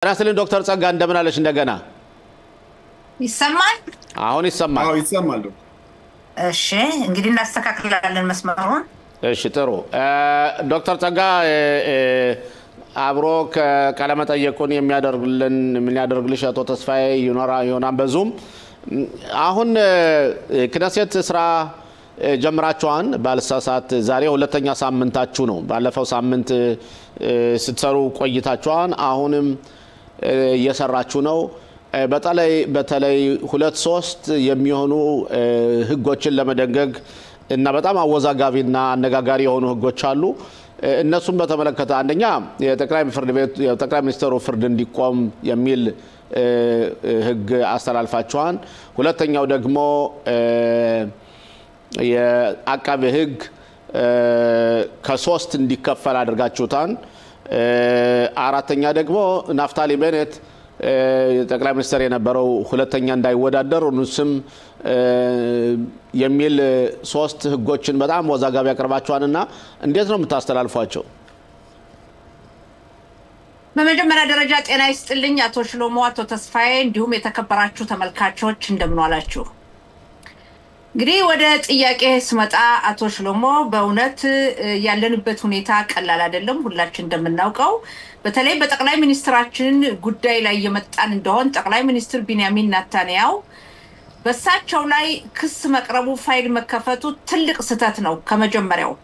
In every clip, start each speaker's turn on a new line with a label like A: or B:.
A: ራስልን ዶክተር ጸጋ እንደምን አለሽ እንደገና
B: ይሰማል
A: አሁን ይሰማል
C: አዎ ይሰማል
B: እሺ እንግዲህ እናስተካክላለን መስመሩን
A: እሺ ጥሩ ዶክተር ጸጋ አብሮ ከቃለ መጠየቁን ምን ያደርግልሽ አቶ ተስፋዬ ይሆናል በዙም አሁን ክነሴት ስራ ጀምራችኋን ባልሳሳት ዛሬ ሁለተኛ ሳምንታችሁ ነው ባለፈው ሳምንት ስትሰሩ ቆይታችኋን አሁንም እየሰራችሁ ነው በተለይ 2-3 የሚሆኑ ህጎችን ለመደንገግ እና በጣም አወዛጋቢና አነጋጋሪ የሆኑ ህጎች አሉ እነሱም በተመለከተ አንደኛ የጠቅላይ ፍርድ ቤት የጠቅላይ ሚኒስትሩ ፍርድ እንዲቆም የሚል ህግ አስተላልፋችኋን ሁለተኛው ደግሞ የአቃቤ ህግ ከ3 እንዲከፈል አድርጋችሁታን አራተኛ ደግሞ ናፍታሊ ቤኔት የጠቅላይ ሚኒስትር የነበረው ሁለተኛ እንዳይወዳደር እነሱም የሚል 3 ህጎችን በጣም ወዛጋቢ ያቀርባችኋልና እንዴት ነው የምታስተላልፏቸው
B: በመጀመሪያ ደረጃ ጤና ይስጥልኝ አቶ ሽሎሞ አቶ ተስፋዬ እንዲሁም የተከበራችሁ ተመልካቾች እንደምን ዋላችሁ እንግዲህ ወደ ጥያቄ ስመጣ አቶ ሽሎሞ በእውነት ያለንበት ሁኔታ ቀላል አይደለም ሁላችን እንደምናውቀው በተለይ በጠቅላይ ሚኒስትራችን ጉዳይ ላይ የመጣን እንደሆን ጠቅላይ ሚኒስትር ቢንያሚን ኔታንያሁ በሳቸው ላይ ክስ መቅረቡ ፋይል መከፈቱ ትልቅ ስህተት ነው ከመጀመሪያው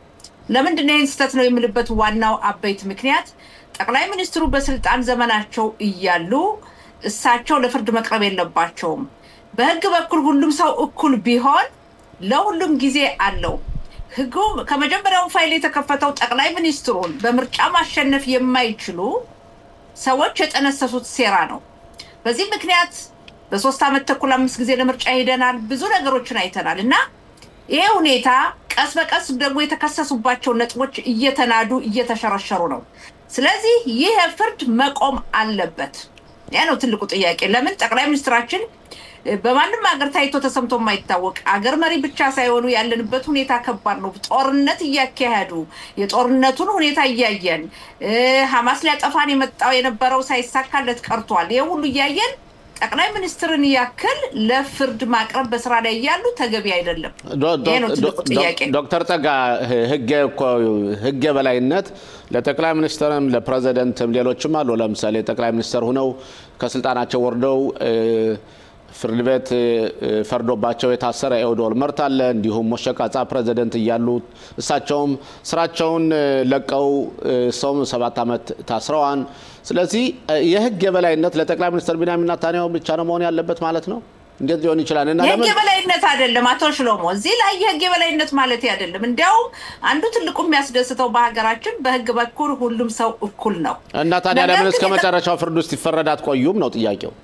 B: ለምንድን ነው ስህተት ነው የሚልበት ዋናው አበይት ምክንያት ጠቅላይ ሚኒስትሩ በስልጣን ዘመናቸው እያሉ እሳቸው ለፍርድ መቅረብ የለባቸውም በህግ በኩል ሁሉም ሰው እኩል ቢሆን ለሁሉም ጊዜ አለው ህጉ ከመጀመሪያው ፋይል የተከፈተው ጠቅላይ ሚኒስትሩን በምርጫ ማሸነፍ የማይችሉ ሰዎች የተነሰሱት ሴራ ነው በዚህ ምክንያት በ3 አመት ተኩል 5 ጊዜ ለምርጫ ሄደናል ብዙ ነገሮችን አይተናልና ይሄ ሁኔታ ቀስ በቀስ ደግሞ የተከሰሱባቸው ነጥቦች እየተናዱ እየተሸረሸሩ ነው ስለዚህ ይሄ ፍርድ መቆም አለበት ያ ነው ትልቁ ጥያቄ ለምን ጠቅላይ ሚኒስትራችን በማንም ሀገር ታይቶ ተሰምቶ የማይታወቅ ሀገር መሪ ብቻ ሳይሆኑ ያለንበት ሁኔታ ከባድ ነው ጦርነት እያካሄዱ የጦርነቱን ሁኔታ እያየን ሐማስ ሊያጠፋን የነበረው ሳይሳካለት ቀርቷል ይሄ ሁሉ እያየን ጠቅላይ ሚኒስትርን ያክል ለፍርድ ማቅረብ በስራ ላይ ያሉ ተገቢ አይደለም
A: ዶክተር ጸጋ ህግ በላይነት ለጠቅላይ ሚኒስትርም ለፕሬዝዳንትም ሌሎችም አሉ ለምሳሌ ጠቅላይ ሚኒስትር ሆነው ከስልጣናቸው ወርደው ፍርድ ቤት ፈርዶባቸው የታሰረ ኤውዶል መርታለ እንዲሁም ሞሸቃጻ ፕሬዝዳንት ይያሉ እሳቸውም ስራቸውን ለቀው 7 አመት ታስረዋን ስለዚህ የህግ የበላይነት ለጠቅላይ ሚኒስትር ቢንያሚን ኔታንያሁ ብቻ ነው መሆን ያለበት ማለት ነው እንዴት ሊሆን ይችላል እና
B: የህግ የበላይነት አይደለም አቶ ሽሎሞ እዚህ ላይ የህግ የበላይነት ማለት አይደለም እንዲያው አንዱ ትልቁ የሚያስደስተው በሀገራችን በህግ በኩል ሁሉም ሰው እኩል ነው
A: እና ታዲያ ለምን እስከ መጨረሻው ፍርድ ውስጥ ይፈረዳት ቆዩም ነው ጥያቄው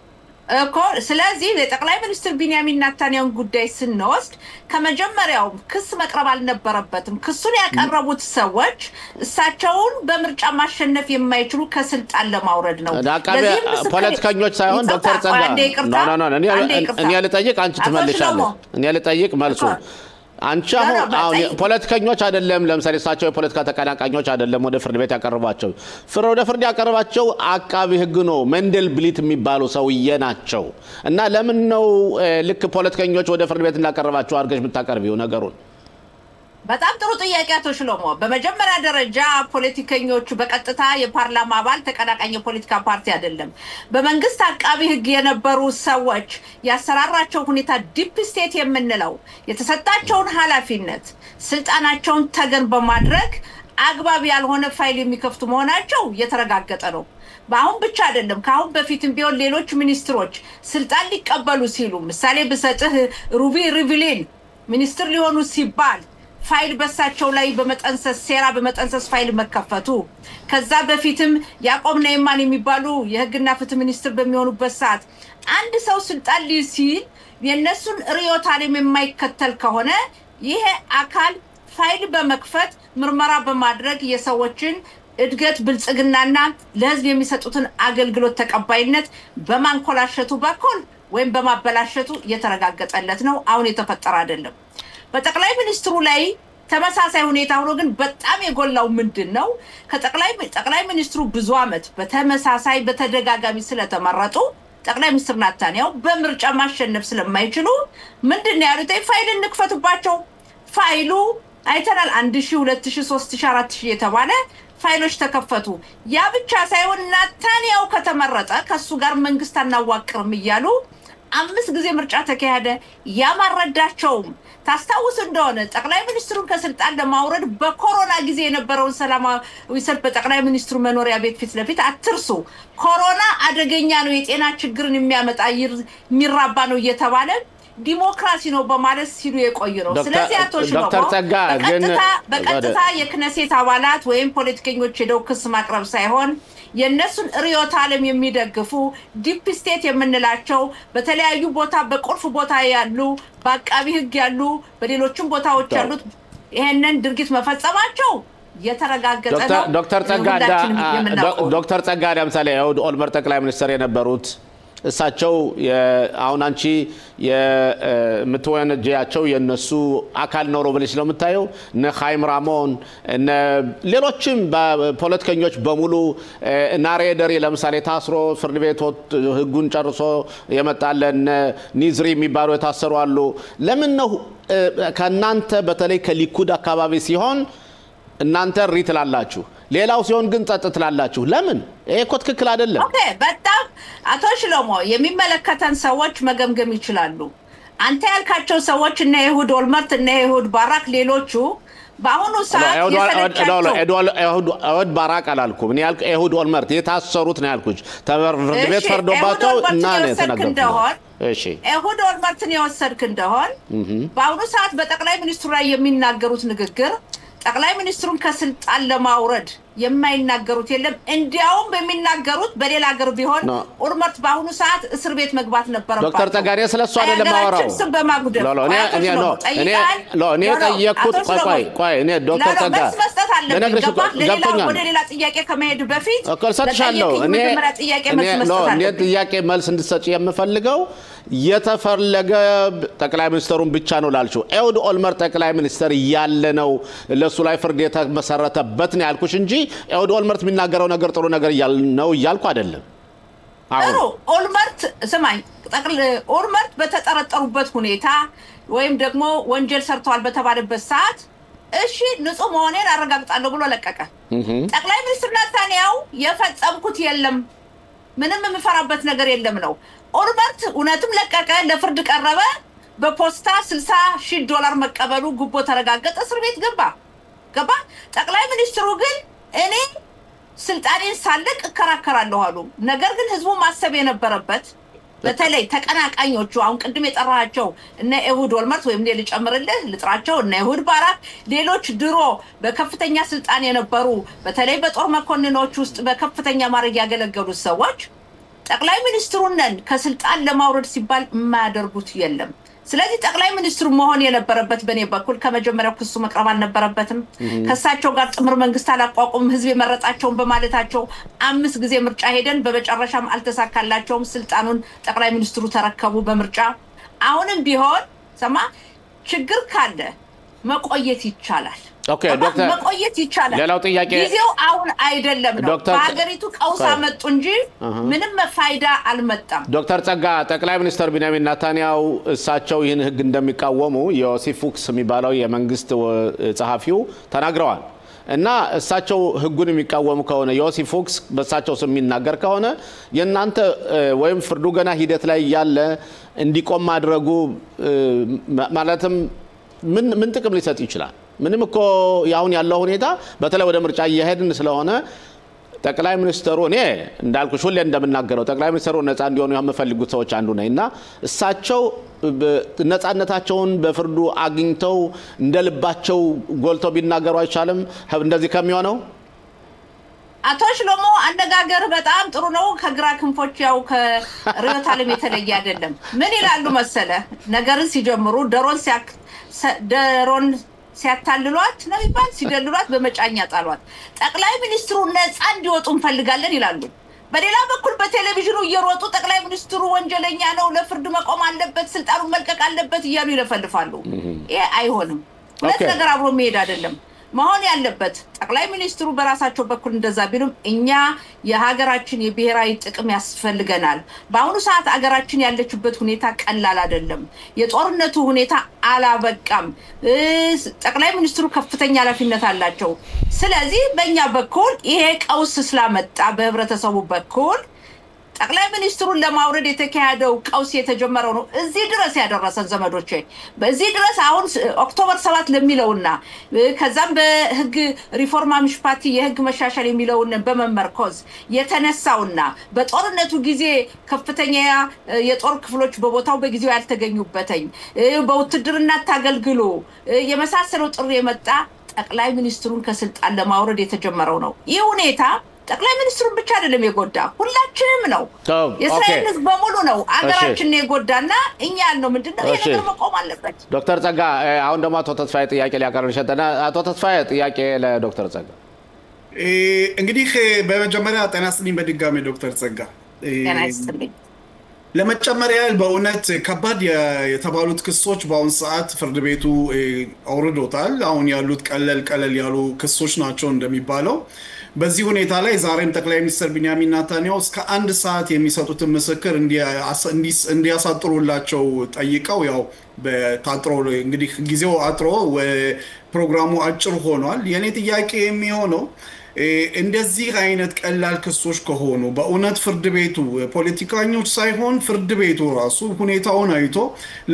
B: እኮ ስለዚህ ለጠቅላይ ሚኒስትር ቢንያሚን ኔታንያሁ ጉዳይ ስንወስድ ከመጀመሪያው ክስ መቅረብ አልነበረበትም ክሱን ያቀረቡት ሰዎች እሳቸውን በምርጫ ማሸነፍ የማይችሉ ከስልጣን ለማውረድ ነው
A: ለዚህ ፖለቲከኞች ሳይሆን ዶክተር ጸጋ ኖ እኔ ልጠይቅ አንቺ ትመልሻለሽ እኔ ልጠይቅ መልሱ አንቺ አሁን ፖለቲከኞች አይደለም ለምሳሌ እሳቸው የፖለቲካ ተቀናቃኞች አይደለም ወደ ፍርድ ቤት ያቀርባቸው ወደ ፍርድ ያቀርባቸው አቃቢ ህግ ነው መንደል ብሊት የሚባሉ ሰውዬ ናቸው እና ለምን ነው ልክ ፖለቲከኞች ወደ ፍርድ ቤት እንዳቀርባቸው አርገሽ ምታቀርቢው ነገሩን
B: በጣም ጥሩ ጥያቄ አቶ ሽሎሞ በመጀመሪያ ደረጃ ፖለቲከኞቹ በቀጥታ የፓርላማ አባል ተቀናቃኝ ፖለቲካ ፓርቲ አይደለም በመንግስት አቃቢ ህግ የነበሩ ሰዎች ያሰራራቸው ሁኔታ ዲፕ ስቴት የምንለው የተሰጣቸውን ኃላፊነት ስልጣናቸውን ተገን በማድረግ አግባብ ያልሆነ ፋይል የሚከፍቱ መሆናቸው የተረጋገጠ ነው በአሁን ብቻ አይደለም ካሁን በፊትም ቢሆን ሌሎች ሚኒስትሮች ስልጣን ሊቀበሉ ሲሉ ምሳሌ በሰጥህ ሩቢ ሪቪሊን ሚኒስትር ሊሆኑ ሲባል ፋይል በሳቸው ላይ በመጠንሰስ ሴራ በመጠንሰስ ፋይል መከፈቱ ከዛ በፊትም ያዕቆብ ነይማን የሚባሉ የህግና ፍትህ ሚኒስትር በሚሆኑበት ሰዓት አንድ ሰው ስልጣን ሲይዝ የነሱን ርዕዮተ ዓለም የማይከተል ከሆነ ይሄ አካል ፋይል በመክፈት ምርመራ በማድረግ የሰዎችን እድገት ብልጽግናና ለህዝብ የሚሰጡትን አገልግሎት ተቀባይነት በማንኮላሸቱ በኩል ወይም በማበላሸቱ የተረጋገጠለት ነው አሁን የተፈጠረ አይደለም በጠቅላይ ሚኒስትሩ ላይ ተመሳሳይ ሁኔታ ሆኖ ግን በጣም የጎላው ምንድነው ከጠቅላይ ሚኒስትሩ ብዙ አመት በተመሳሳይ በተደጋጋሚ ስለተመረጡ ጠቅላይ ሚኒስትር ናታንያው በምርጫ ማሸነፍ ስለማይችሉ ምንድነው ያሉት ፋይል እንክፈትባቸው ፋይሉ አይተናል 1000 2000 3000 4000 የተባለ ፋይሎች ተከፈቱ ያ ብቻ ሳይሆን ናታንያው ከተመረጠ ከሱ ጋር መንግስት አናዋቅርም ይያሉ 5 ጊዜ ምርጫ ተካሄደ ያማረዳቸው ታስታውስ እንደሆነ ጠቅላይ ሚኒስትሩን ከስልጣን ለማውረድ በኮሮና ጊዜ የነበረውን ሰላማዊ ሰልፍ በጠቅላይ ሚኒስትሩ መኖሪያ ቤት ፊት ለፊት አትርሱ ኮሮና አደገኛ ነው የጤና ችግርን የሚያመጣ የሚራባ ነው እየተባለ ዲሞክራሲ ነው በማለት ሲሉ የቆዩ ነው ስለዚህ አቶሽ ነው በቀጥታ የክነሴት አባላት ወይም ፖለቲከኞች ሄደው ክስ ማቅረብ ሳይሆን የነሱን ሪዮት ዓለም የሚደግፉ ዲፕ ስቴት የምንላቸው በተለያዩ ቦታ በቁልፍ ቦታ ያሉ በአቃቢ ህግ ያሉ በሌሎችም ቦታዎች ያሉት ይሄንን ድርጊት መፈጸማቸው የተረጋገጠ ነው
A: ዶክተር ጸጋዳ ለምሳሌ ኤሁድ ኦልመርት ጠቅላይ ሚኒስትር የነበሩት እሳቸው አሁን አንቺ የምትወነጃቸው የነሱ አካል ነው ብለሽ ነው የምታየው ነኻይም ራሞን ሌሎችም ፖለቲከኞች በሙሉ ናሬደሪ ለምሳሌ ታስሮ ፍርድ ቤት ህጉን ጨርሶ የመጣለን ኒዝሪ የሚባሉ የታሰሩ አሉ ለምን ነው ከናንተ በተለይ ከሊኩድ አካባቢ ሲሆን እናንተ ሪትላላችሁ ሌላው ሲሆን ግን ጸጥትላላችሁ ለምን እኮ ትክክል አይደለም
B: ኦኬ በጣም አቶ ሽሎሞ የሚመለከተን ሰዎች መገምገም ይችላሉ አንተ ያልካቸው ሰዎች እና ኤሁድ ኦልመርት እና ኤሁድ ባራክ ሌሎቹ በአሁኑ ሰዓት
A: ኤሁድ ባራክ አላልኩም እኔ ያልኩ ኤሁድ ኦልመርት የታሰሩት ነው ያልኩኝ ፍርድ ቤት ፈርዶባቸው እና ነው ተናገርኩት እሺ
B: ኤሁድ ኦልመርትን የወሰድክ እንደሆን በአሁኑ ሰዓት በጠቅላይ ሚኒስትሩ ላይ የሚናገሩት ንግግር ጠቅላይ ሚኒስትሩን ከስልጣን ለማውረድ የማይናገሩት የለም እንዲያውም በሚናገሩት በሌላ ሀገር ቢሆን ኦልመርት በአሁኑ ሰዓት እስር ቤት መግባት ነበረበት
A: ዶክተር ተጋሪ ስለሱ አይደለም ማወራው እኔ ጠየቅኩት ቆይ እኔ ዶክተር ተጋሪ
B: ለነገርሽ ገብቶኛል ወደ ሌላ ጥያቄ ከመሄድ በፊት
A: ሰጥሻለሁ እኔ ጥያቄ መልስ እንድትሰጪ የምፈልገው የተፈለገ ጠቅላይ ሚኒስትሩን ብቻ ነው ላልሽው ኤሁድ ኦልመርት ጠቅላይ ሚኒስትር ያለ ነው ለሱ ላይ ፍርድ የተመሰረተበት ነው ያልኩሽ እንጂ ኤሁድ ኦልመርት የሚናገረው ነገር ጥሩ ነገር ነው ይያልኩ አይደለም
B: አዎ ኦልመርት ሰማይ ኦልመርት በተጠረጠሩበት ሁኔታ ወይም ደግሞ ወንጀል ሰርተዋል በተባለበት ሰዓት እሺ ንጹህ መሆኔን አረጋግጣለሁ ብሎ ለቀቀ ጠቅላይ ሚኒስትር ናታንያው የፈጸምኩት የለም ምንም የምፈራበት ነገር የለም ነው ኦልመርት እውነትም ለቀቀ ለፍርድ ቀረበ በፖስታ $60,000 መቀበሉ ጉቦ ተረጋገጠ እስር ቤት ገባ ጠቅላይ ሚኒስትሩ ግን እኔ ስልጣኔን ሳለቅ እከራከራለሁ አሉ ነገር ግን ህዝቡ ማሰብ የነበረበት በተለይ ተቀናቃኞቹ አሁን ቅድም የጠራቸው እነ ኤሁድ ኦልመርት ወይም ሊጨምርልህ ልጥራቸው እነ ኤሁድ ባራክ ሌሎች ድሮ በከፍተኛ ስልጣን የነበሩ በተለይ በጦር መኮንኖች ውስጥ በከፍተኛ ማዕረግ ያገለገሉ ሰዎች ጠቅላይ ሚኒስትሩን ከስልጣን ለማውረድ ሲባል የማያደርጉት የለም ስለዚህ ጠቅላይ ሚኒስትሩ መሆን የነበረበት በኔ በኩል ከመጀመሪያው ክሱ መቅረብ አልነበረበትም ከሳቸው ጋር ጥምር መንግስት አላቋቁም ህዝብ የመረጣቸውን በማለታቸው 5 ጊዜ ምርጫ ሄደን በመጨረሻም አልተሳካላቸውም ስልጣኑን ጠቅላይ ሚኒስትሩ ተረከቡ በምርጫ አሁንም ቢሆን ሰማ ችግር ካለ መቆየት ይቻላል
A: ኦኬ ዶክተር
B: መቆየት ይቻላል
A: ሌላው ጥያቄ
B: ጊዜው አሁን አይደለም ነው በአገሪቱ ቀውስ አመጡ እንጂ ምንም ፋይዳ አልመጣም
A: ዶክተር ጸጋ ጠቅላይ ሚኒስትር ቢንያሚን ናታንያው እሳቸው ይህን ህግ እንደሚቃወሙ ዮሴፍ ፉክስ የሚባለው የመንግስት ጸሐፊው ተናግረዋል እና እሳቸው ህጉን የሚቃወሙ ከሆነ ዮሴፍ ፉክስ በእሳቸው ስም የሚናገር ከሆነ የናንተ ወይም ፍርዱ ገና ሂደት ላይ ያለ እንዲቆም ማድረጉ ማለትም ምን ጥቅም ሊሰጥ ይችላል ምንም እኮ ያሁን ያለው ሁኔታ በተለይ ወደ ምርጫ እየሄድን ስለሆነ ጠቅላይ ሚኒስትሩ እኔ እንዳልኩሽ ሁሌ እንደምናገረው ጠቅላይ ሚኒስትሩ ነፃ እንዲሆኑ የሚፈልጉት ሰዎች አንዱ ነኝና እሳቸው ነፃነታቸውን በፍርዱ አግኝተው እንደልባቸው ጎልተው ቢናገሩ አይቻልም እንደዚህ ከሚሆነው
B: አቶ ሽሎሞ አነጋገር በጣም ጥሩ ነው ከግራ ክንፎች ያው ከርዕዮተ ዓለም የተለየ አይደለም ምን ይላሉ መሰለ ነገርን ሲጀምሩ ደሮን ሲያታልሏት ነው ይባል ሲደልሏት በመጫኛ ጣሏት ጠቅላይ ሚኒስትሩ ነፃ እንዲወጡ እንፈልጋለን ይላሉ በሌላ በኩል በቴሌቪዥኑ እየሮጡ ጠቅላይ ሚኒስትሩ ወንጀለኛ ነው ለፍርድ መቆም አለበት ስልጣኑን መልቀቅ አለበት ይያሉ ይለፈልፋሉ ይሄ አይሆንም ሁለት ነገር አብሮ መሄድ አይደለም መሆን ያለበት ጠቅላይ ሚኒስትሩ በራሳቸው በኩል እንደዛ ቢሉም እኛ የሀገራችን የብሔራዊ ጥቅም ያስፈልገናል በአሁኑ ሰዓት ሀገራችን ያለችበት ሁኔታ ቀላል አይደለም የጦርነቱ ሁኔታ አላበቃም ጠቅላይ ሚኒስትሩ ከፍተኛ ኃላፊነት አላቸው ስለዚህ በእኛ በኩል ይሄ ቀውስ ስላመጣ በህብረተሰቡ በኩል ጠቅላይ ሚኒስትሩን ለማውረድ የተካሄደው ቀውስ የተጀመረው ነው እዚህ ድረስ ያደረሰን ዘመዶቼ በዚህ ድረስ አሁን ኦክቶበር 7 ለሚለውና ከዛም በህግ ሪፎርም አምሽፓቲ የህግ መሻሻል የሚለውን በመመርኮዝ የተነሳውና በጦርነቱ ጊዜ ከፍተኛ የጦር ክፍሎች በቦታው በጊዜው ያልተገኙበተኝ በውትድርና ታገልግሎ የመሳሰለው ጥሪ የመጣ ጠቅላይ ሚኒስትሩን ከስልጣን ለማውረድ የተጀመረው ነው ይህ ሁኔታ ጠቅላይ ሚኒስትሩን ብቻ አይደለም የጎዳ ሁላችንም ነው የእስራኤል ህዝብ በሙሉ ነው አገራችን የጎዳና እኛ ያልነው ምንድነው ይሄ ነገር መቆም አለበት
A: ዶክተር ጸጋ አሁን ደግሞ አቶ ተስፋዬ ጥያቄ ሊያቀርብ ይችላል አቶ ተስፋዬ ጥያቄ ለዶክተር ጸጋ
C: እንግዲህ በመጀመሪያ ጤና ይስጥልኝ በድጋሚ ዶክተር ጸጋ
B: ጤና ይስጥልኝ
C: ለመጨመሪያ በእውነት ከባድ የተባሉት ክሶች በአሁን ሰዓት ፍርድ ቤቱ አውርዶታል አሁን ያሉት ቀለል ያሉ ክሶች ናቸው እንደሚባለው በዚህ ሁኔታ ላይ ዛሬም ጠቅላይ ሚኒስትር ቢንያሚን ኔታንያሁ እስከ 1 ሰዓት የሚሰጡትን ምስክር እንዲያሳጥሩላቸው ጠይቀው ያው በታጥሮ እንግዲህ ጊዜው አጥሮ ፕሮግራሙ አጭር ሆኗል የኔ ጥያቄ የሚሆነው እንደዚህ አይነት ቀላል ክሶች ከሆኑ በእውነት ፍርድ ቤቱ ፖለቲካኞች ሳይሆን ፍርድ ቤቱ ራሱ ሁኔታውን አይቶ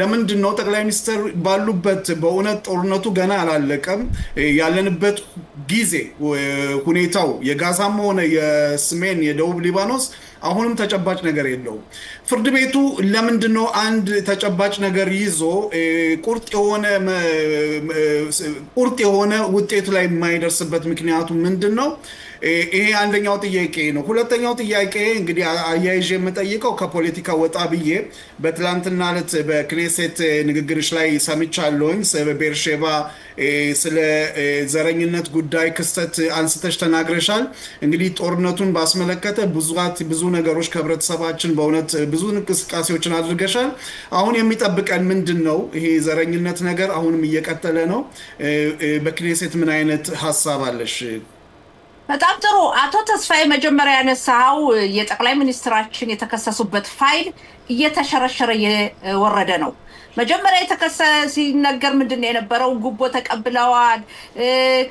C: ለምንድነው ጠቅላይ ሚኒስትር ባሉበት በእውነት ጦርነቱ ገና አላለቀም ያለንበት ጊዜ ሁኔታው የጋዛም ሆነ የሰሜን የደቡብ ሊባኖስ አሁንም ተጨባጭ ነገር የለውም ፍርድ ቤቱ ለምንድነው አንድ ተጨባጭ ነገር ይዞ ቁርጥ የሆነ ውጤት ላይ የማይደርስበት ምክንያቱ ምንድነው ይሄ አንደኛው ጥያቄ ነው ሁለተኛው ጥያቄ እንግዲህ አያይዤ የምጠይቀው ከፖለቲካ ወጣ ብዬ በትላንትና ዕለት በክኔሴት ንግግርሽ ላይ ሰምቻለሁኝ በቤርሼባ ስለ ዘረኝነት ጉዳይ ክስተት አንስተሽ ተናግረሻል እንግዲህ ጦርነቱን ባስመለከተ ብዙ ነገሮች ከህብረተሰባችን በእውነት ብዙ እንቅስቃሴዎችን አድርገሻል አሁን የሚጠብቀን ምንድነው ይሄ ዘረኝነት ነገር አሁንም እየቀጠለ ነው በክኔሴት ምን አይነት ሐሳብ አለሽ
B: በጣም ጥሩ አቶ ተስፋዬ መጀመሪያ ያነሳው የጠቅላይ ሚኒስትራችን የተከሰሱበት ፋይል እየተሸረሸረ የወረደ ነው መጀመሪያ የተከሰሰ ሲነገር ምንድነው የነበረው ጉቦ ተቀብለዋል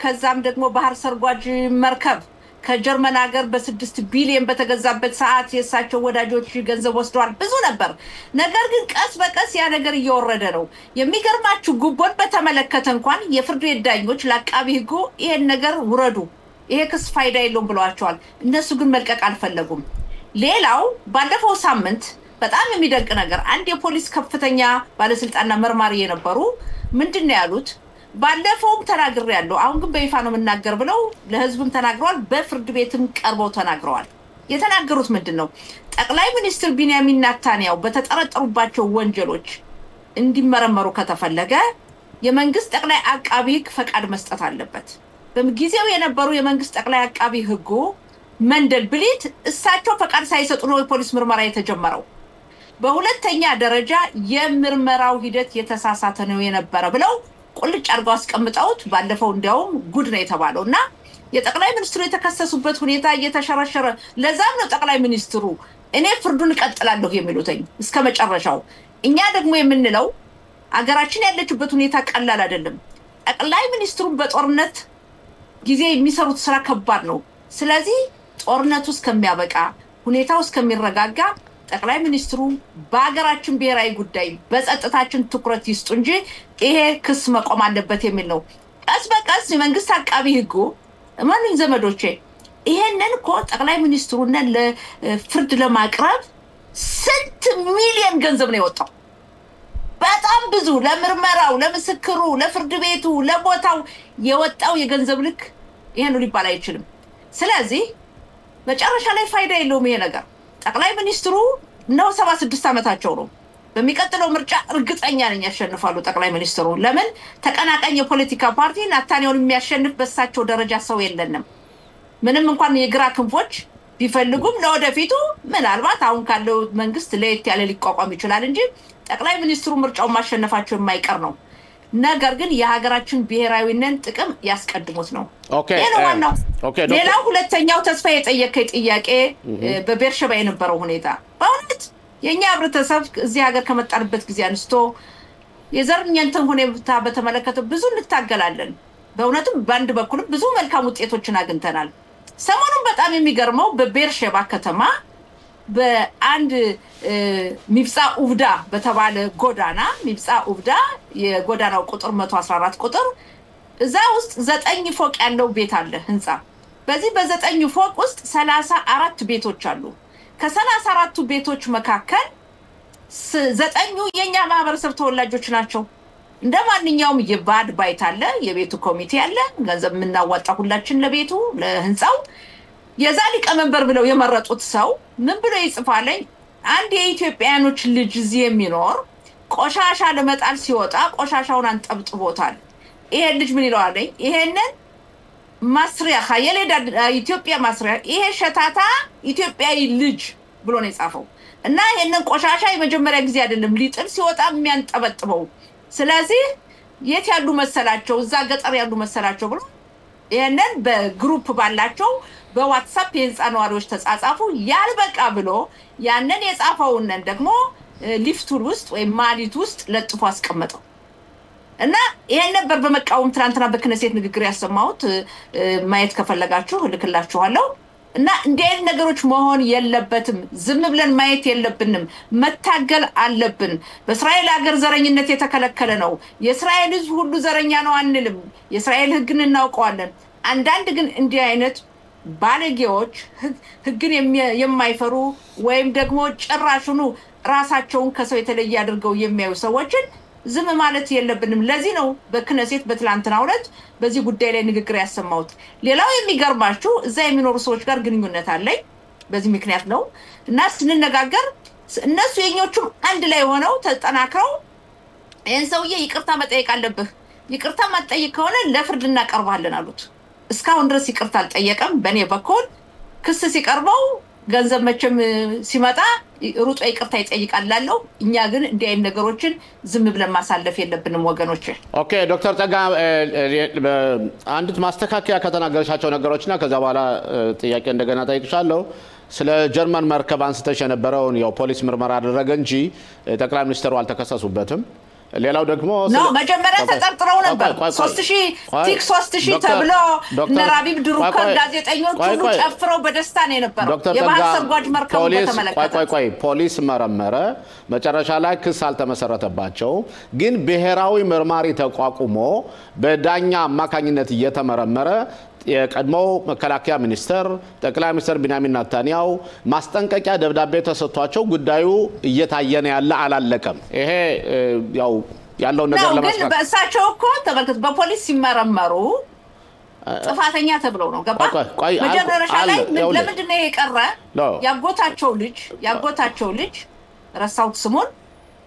B: ከዛም ደግሞ ባህር ሰርጓጅ መርከብ ከጀርመን ሀገር በ6 ቢሊዮን በተገዛበት ሰዓት የሳቸው ወዳጆች ገንዘብ ወስደዋል ብዙ ነበር ነገር ግን ቀስ በቀስ ያ ነገር እየወረደ ነው የሚገርማችሁ ጉቦን በተመለከተ እንኳን የፍርድ ቤት ዳኞች ለአቃቢ ህጉ ይሄን ነገር ውረዱ ይሄ ክስ ፋይዳ የለውም ብለዋቸዋል እነሱ ግን መልቀቅ አልፈለጉም ሌላው ባለፈው ሳምንት በጣም የሚደንቅ ነገር አንድ የፖሊስ ከፍተኛ ባለስልጣንና መርማሪ የነበሩ ምንድነው ያሉት ባለፈውም ተናግሬያለሁ አሁን ግን በይፋ ነው መናገር ብለው ለህዝብም ተናግረዋል በፍርድ ቤትም ቀርበው ተናግረዋል የተናገሩት ምንድነው ጠቅላይ ሚኒስትር ቢንያሚን ኔታንያሁ በተጠረጠሩባቸው ወንጀሎች እንዲመረመሩ ከተፈለገ የመንግስት ጠቅላይ አቃቢ ህግ ፈቃድ መስጠት አለበት በጊዜው የነበሩ የመንግስት ጠቅላይ አቃቢ ህጉ መንደል ብሊት እሳቸው ፈቃድ ሳይሰጡ ነው የፖሊስ ምርመራ የተጀመረው በሁለተኛ ደረጃ የምርመራው ሂደት የተሳሳተ ነው የነበረ ብለው ቁልጭ አርገው አስቀምጠውት ባለፈው እንዲያውም ጉድ ነው የተባለውና የጠቅላይ ሚኒስትሩ የተከሰሱበት ሁኔታ እየተሸረሸረ ለዛም ነው ጠቅላይ ሚኒስትሩ እኔ ፍርዱን ቀጥላለሁ የሚሉትኝ እስከመጨረሻው እኛ ደግሞ የምንለው አገራችን ያለችበት ሁኔታ ቀላል አይደለም ጠቅላይ ሚኒስትሩ በጦርነት ጊዜ የሚሰሩት ስራ ከባድ ነው ስለዚህ ጦርነቱ እስከሚያበቃ ሁኔታው እስከሚረጋጋ ጠቅላይ ሚኒስትሩ በአገራችን ብሔራዊ ጉዳይ በጸጥታችን ትኩረት ይስጡ እንጂ ይሄ ክስ መቆም አለበት የሚል ነው ቀስ በቀስ የመንግስት አቃቢ ህጉ ማንኝ ዘመዶቼ ይሄንን እኮ ጠቅላይ ሚኒስትሩን ለፍርድ ለማቅረብ ስንት ሚሊዮን ገንዘብ ነው የወጣው በጣም ብዙ ለምርመራው ለምስክሩ ለፍርድ ቤቱ ለቦታው የወጣው የገንዘብ ልክ ይሄን ሊባል አይችልም ስለዚህ መጨረሻ ላይ ፋይዳ የለውም ይሄ ነገር ጠቅላይ ሚኒስትሩ ነው 76 ዓመታቸው ነው በሚቀጥለው ምርጫ እርግጠኛ ነኝ ያሸንፋሉ ጠቅላይ ሚኒስትሩ ለምን ተቀናቃኝ የፖለቲካ ፓርቲ ኔታንያሁን የሚያሸንፍ በሳቸው ደረጃ ሰው የለንም ምንም እንኳን የግራ ክንፎች ቢፈልጉም ለወደፊቱ ምናልባት አሁን ካለው መንግስት ለየት ያለ ሊቋቋም ይችላል እንጂ ጠቅላይ ሚኒስትሩ ምርጫው ማሸነፋቸው የማይቀር ነው ነገር ግን የሀገራችን ብሔራዊነትን ጥቅም ያስቀድሙት ነው
A: ኦኬ
B: ሌላው ሁለተኛው ተስፋ የጠየቀ ጥያቄ በቤርሸባ የነበረው ሁኔታ በእውነት የኛ ህብረተሰብ እዚህ ሀገር ከመጣንበት ጊዜ አንስቶ የዘርኝነትን ሁኔታ በተመለከተ ብዙ እንታገላለን በእውነትም ባንድ በኩል ብዙ መልካም ውጤቶችን አግኝተናል ሰሞኑን በጣም የሚገርመው በቤርሸባ ከተማ በአንድ ሚብጻ ኡብዳ በተባለ ጎዳና ሚብጻ ኡብዳ የጎዳናው ቁጥር 114 ቁጥር እዛ ውስጥ 9 ፎቅ ያለው ቤት አለ ህንጻ በዚህ በ9 ፎቅ ውስጥ 34 ቤቶች አሉ ከ34ቱ ቤቶች መካከል 9ኙ የኛ ማህበረሰብ ተወላጆች ናቸው እንደማንኛውም የባድ ባይት አለ የቤቱ ኮሚቴ አለ ገንዘብ ምናዋጣ ሁላችን ለቤቱ ለህንጻው የዛሊቀ መንበር ብለው የመረጡት ሰው ምን ብለው ይጽፋለኝ አንድ የኢትዮጵያኖች ልጅ እዚህ የሚኖር ቆሻሻ ለመጣል ሲወጣ ቆሻሻውን አንጠብጥቦታል ይሄ ልጅ ምን ይለዋለኝ ይሄንን ማስሪያ ኃይሌዳ ኢትዮጵያ ማስሪያ ይሄ ሸታታ ኢትዮጵያዊ ልጅ ብሎ ነው የጻፈው እና ይሄንን ቆሻሻ የመጀመሪያ ጊዜ አይደለም ሊጥል ሲወጣ የሚያንጠበጥበው ስለዚህ የት ያሉ መሰላቸው እዛ ገጠር ያሉ መሰላቸው ብሎ ይሄንን በግሩፕ ባላቸው በዋትስአፕ የንጻናዋሪዎች ተጻጻፉ ያልበቃ ብሎ ያንን የጻፈውን ደግሞ ሊፍቱር ውስጥ ወይ ማሊት ውስጥ ለጥፎ አስቀመጠው እና ይሄን ነበር በመቃወም ትራንትና በክነሴት ንግግር ያሰማውት ማየት ከፈለጋችሁ ልክላችኋለሁ እና እንዴት ነገሮች መሆን የለበትም ዝም ብለን ማየት የለብንም መታገል አለብን በእስራኤል ሀገር ዘረኝነት የተከለከለ ነው የእስራኤል ህዝብ ሁሉ ዘረኛ ነው አንልም የእስራኤል ህግን እናውቀዋለን አንዳንድ ግን እንዲህ አይነት ባለጌዎች ህግን የማይፈሩ ወይም ደግሞ ጭራሹኑ ራሳቸውን ከሰው የተለየ አድርገው የሚያዩ ሰዎችን ዝም ማለት የለብንም ለዚህ ነው በክነሴት በትላንትናው ዕለት በዚህ ጉዳይ ላይ ንግግር ያሰማውት ሌላው የሚገርማችሁ እዛ የሚኖሩ ሰዎች ጋር ግንኙነት አለኝ በዚህ ምክንያት ነው እና ስንነጋገር እነሱ የኞቹም አንድ ላይ ሆነው ተጠናክረው ይሄን ሰውዬ ይቅርታ መጠየቅ አለብህ ይቅርታ ማጠየቅ ከሆነ ለፍርድ እናቀርባለን አሉት እስካሁን ድረስ ይቅርታ አልጠየቀም በኔ በኩል ክስ ሲቀርበው ገንዘብ መቼም ሲመጣ ሩጦ ይቅርታ ይጠይቃላለው እኛ ግን እንዲህ አይነት ነገሮችን ዝም ብለን ማሳለፍ የለብንም ወገኖች
A: ኦኬ ዶክተር ጸጋ አንዲት ማስተካከያ ከተናገርሻቸው ነገሮችና ከዛ በኋላ ጥያቄ እንደገና ጠይቅሻለሁ ስለ ጀርመን መርከብ አንስተሽ የነበረውን ያው ፖሊስ ምርመራ አደረገ እንጂ ጠቅላይ ሚኒስትሩ አልተከሰሱበትም ሌላው ደግሞ
B: ነው መጀመሪያ ተጠርጥረው ነበር 3000 ተብሎ ነራቢብ ድሩከር ጋዜጠኞች ሁሉ ጨፍረው በደስታ ነው የነበረው የባህር ሰርጓጅ መርከብ በተመለከተ
A: ቆይ ፖሊስ መረመረ መጨረሻ ላይ ክስ አልተመሰረተባቸው ግን ብሔራዊ ምርማሪ ተቋቁሞ በዳኛ አማካኝነት እየተመረመረ የቀድሞ መከላከያ ሚኒስተር ጠቅላይ ሚኒስተር ቢንያሚን ኔታንያሁ ማስጠንቀቂያ ደብዳቤ ተሰጥቷቸው ጉዳዩ እየታየነ ያለ አላለቀም ይሄ ያው ያለው ነገር ለማስፋት
B: ግን በእሳቸው እኮ ተበልከት በፖሊስ ሲመረመሩ ጥፋተኛ ተብለው ነው ገባ መጀመሪያ ላይ ለምንድን ነው የቀረ ያጎታቸው ልጅ ረሳውት ስሙን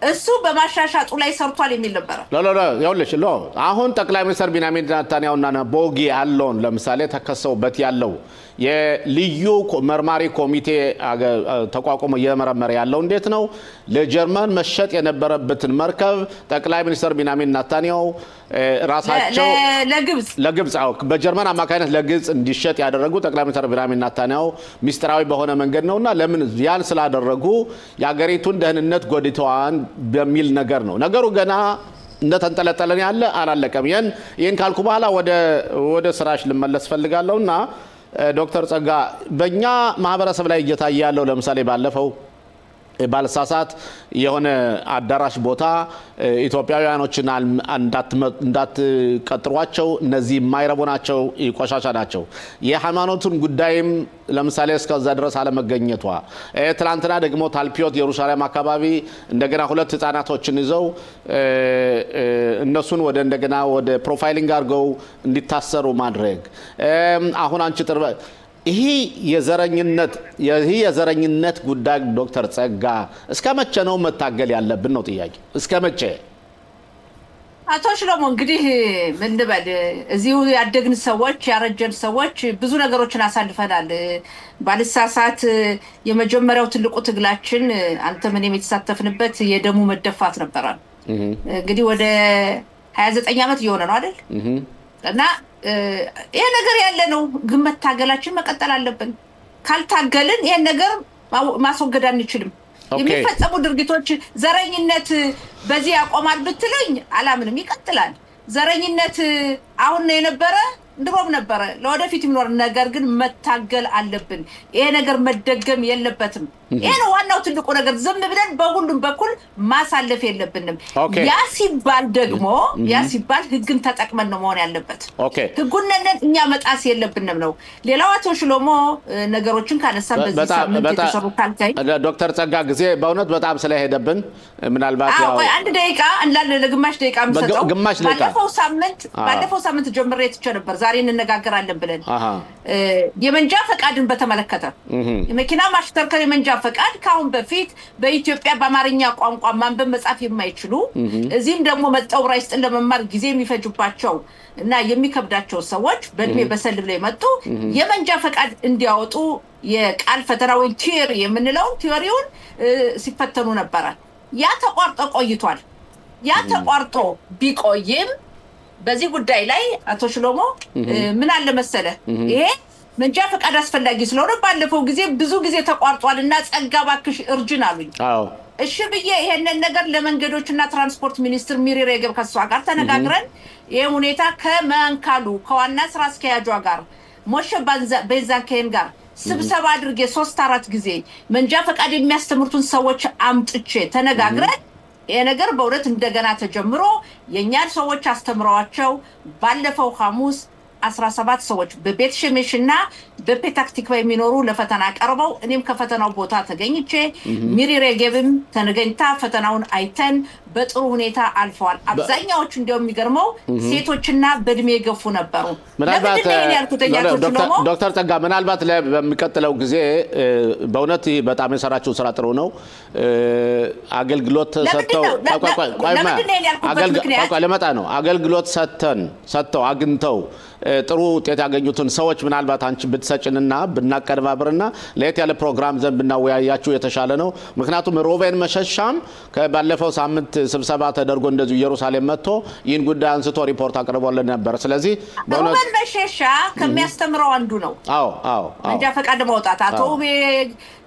B: እሱ በማሻሻጡ ላይ ሰርቷል የሚል ነበር
A: ያውልሽ አሁን ጠቅላይ ሚኒስትር ቢንያሚን ኔታንያሁና ቦጊ አሎን ለምሳሌ ተከሰውበት ያለው የልዩ መርማሪ ኮሚቴ ተቋቁሞ የመረመረ ያለው እንዴት ነው ለጀርመን መሸጥ የነበረበትን መርከብ ጠቅላይ ሚኒስትር ቢንያሚን ኔታንያሁ ራሳቸው ለግብጽ በጀርመን አማካይነት ለግብጽ እንዲሸጥ ያደረጉ ጠቅላይ ሚኒስትር ቢንያሚን ኔታንያሁ ሚስጥራዊ በሆነ መንገድ ነውና ለምን ያን ስላደረጉ ያገሪቱን ደህንነት ጎድተዋን በሚል ነገር ነው ነገሩ ገና እንደተንጠለጠለን ያለ አላለቀም ይሄን ካልኩ በኋላ ወደ ስራሽ ልመለስ ፈልጋለሁና ዶክተር ጸጋ በእኛ ማህበረሰብ ላይ እየታየ ያለው ለምሳሌ ባለፈው ባልሳሳት የሆነ አዳራሽ ቦታ ኢትዮጵያውያኖችን እንዳትቀጥሯቸው እነዚህ የማይረቡ ናቸው ይቆሻሻ ናቸው የሃይማኖቱን ጉዳይም ለምሳሌ እስከዛ ድረስ አለመገኘቷ ትላንትና ደግሞ ታልፒዮት ኢየሩሳሌም አካባቢ እንደገና ሁለት ህፃናቶችን ይዘው እነሱን እንደገና ወደ ፕሮፋይሊንግ አድርገው እንዲታሰሩ ማድረግ አሁን አንቺ ይሄ የዘረኝነት ጉዳይ ዶክተር ጸጋ እስከመቼ ነው መታገል ያለብን ነው ጥያቄ እስከመቼ
B: አቶ ሽሎሞ እንግዲህ ምን ልበል እዚሁ ያደግን ሰዎች ያረጀን ሰዎች ብዙ ነገሮችን አሳልፈናል ባልሳሳት የመጀመሪያው ትልቁ ትግላችን አንተ ምን የተሳተፍንበት የደሙ መደፋት ነበር እንግዲህ ወደ 29 ዓመት እየሆነ ነው አይደል እና ይሄ ነገር ያለ ነው ግን መታገላችን መቀጠል አለብን ካልታገልን ይሄ ነገር ማስወገድ አንችልም የሚፈጸሙ ድርጊቶች ዘረኝነት በዚህ ያቆማል ብትለኝ አላምንም ይቀጥላል ዘረኝነት አሁን ነው የነበረ ድሮም ነበረ ለወደፊት የሚኖር ነገር ግን መታገል አለብን ይሄ ነገር መደገም የለበትም ይሄ ነው ዋናው ትልቁ ነገር ዝም ብለን በሁሉም በኩል ማሳለፍ የለብንም ያ ሲባል ደግሞ ያ ሲባል ህግን ተጠቅመን ነው መሆን ያለበት ህጉን እኛ መጣስ የለብንም ነው ሌላው አቶ ሽሎሞ ነገሮችን ካነሳን በዚህ ሳምንት የተሰሩ ካልታይ
A: ዶክተር ጸጋ ጊዜ በእውነት በጣም ስለሄደብን ምናልባት
B: ያው አንድ ደቂቃ እንላለን ለግማሽ ደቂቃ መስጠው ባለፈው ሳምንት ጀምሬ ትቼ ነበር ዛሬ እንነጋገራለን ብለን የመንጃ ፈቃድን በተመለከተ የመኪና ማሽከርከር የመንጃ ፈቃድ ካሁን በፊት በኢትዮጵያ በአማርኛ ቋንቋ ማንበብ መጻፍ የማይችሉ እዚህም ደግሞ መጣው ራይስጥን ለመማር ጊዜ የሚፈጅባቸው እና የሚከብዳቸው ሰዎች በእድሜ በሰልብ ላይ መጡ የመንጃ ፈቃድ እንዲያወጡ የቃል ፈተናው ቲዮሪ የምንለው ቲዮሪውን ሲፈተኑ ነበር ያ ተቋርጦ ቆይቷል ያ ተቋርጦ ቢቆይም በዚህ ጉዳይ ላይ አቶ ሽሎሞ ምን አለ መሰለ ይሄ መንጃ ፈቃድ አስፈላጊ ስለሆነ ባለፈው ጊዜ ብዙ ጊዜ ተቋርጧልና ጸጋ ባክሽ እርጅን አሉኝ እሺ ብዬ ይሄንን ነገር ለመንገዶችና ትራንስፖርት ሚኒስትር ሚሪ ሬገብ ከሷ ጋር ተነጋግረን ይሄ ሁኔታ ከመንካሉ ከዋና ስራ አስኪያጇ ጋር ሞሸ በዛከን ጋር ስብሰባ አድርጌ 3-4 ጊዜ መንጃ ፈቃድ የሚያስተምሩትን ሰዎች አምጥቼ ተነጋግረን የነገር በእውነት እንደገና ተጀምሮ የኛን ሰዎች አስተምሯቸው ባለፈው ሐሙስ 17 ሰዎች በቤት ሸሜሽና በፔታክቲክ የሚኖሩ ለፈተና ቀርበው እኔም ከፈተናው ቦታ ተገኝቼ ሚሪ ሬጌብም ተነገኝታ ፈተናውን አይተን በጥሩ ሁኔታ አልፈዋል አብዛኛዎቹ እንደውም የሚገርመው ሴቶችና በእድሜ የገፉ ነበሩ
A: ዶክተር ጸጋ ምናልባት በሚቀጥለው ጊዜ በእውነት በጣም የሰራችው ስራ ጥሩ ነው አገልግሎት አገልግሎት ሰጥተው አግኝተው ጥሩ ውጤት ያገኙትን ሰዎች ምናልባት አንቺ ብትሰጭንና ብናቀርባብርና ለየት ያለ ፕሮግራም ዘንብና ወያያችሁ የተሻለ ነው ምክንያቱም ሮቤን መሸሻም ከባለፈው ሳምንት ስብሰባ ተደርጎ እንደዚህ ኢየሩሳሌም መጥቶ ይህን ጉዳይ አንስቶ ሪፖርት አቅርቦልን ነበር ስለዚህ
B: ሮቤን መሸሻ ከሚያስተምረው አንዱ ነው አዎ መንጃ ፈቃድ ማውጣት አቶ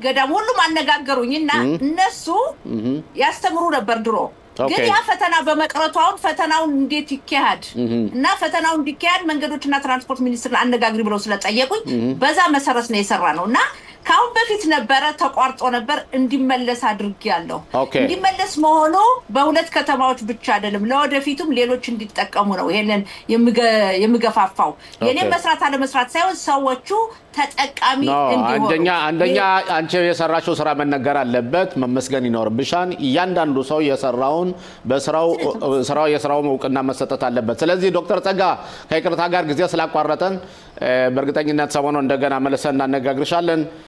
B: ገዳም ሁሉም አነጋገሩኝና እነሱ ያስተምሩ ነበር ድሮ ግን ያ ፈተና በመቅረቱ አሁን ፈተናውን እንዴት ይካሄድ እና ፈተናውን እንዲካሄድ መንገዶችና ትራንስፖርት ሚኒስትር አነጋግሪ ብለው ስለጠየቁኝ በዛ መሰረት ነው የሰራነውና ካሁን በፊት ነበር ተቋርጦ ነበር እንዲመለስ አድርጊያለሁ እንዲመለስ መሆኑ በሁለት ከተማዎች ብቻ አይደለም ለወደፊቱም ሌሎች እንዲጠቀሙ ነው ይሄንን የምገፋፋው የኔ መስራት አለ መስራት ሳይሆን ሰዎቹ ተጠቃሚ እንዲሆኑ
A: አንደኛ አንቺ የሰራሽው ስራ መነገር አለበት መመስገን ይኖርብሻል እያንዳንዱ ሰው የሰራውን በስራው የስራው እውቅና መሰጠት አለበት ስለዚህ ዶክተር ጸጋ ከይቅርታ ጋር ጊዜ ስላቋረጠን በእርግጠኝነት ሰሞኑን እንደገና መልሰን እናነጋግርሻለን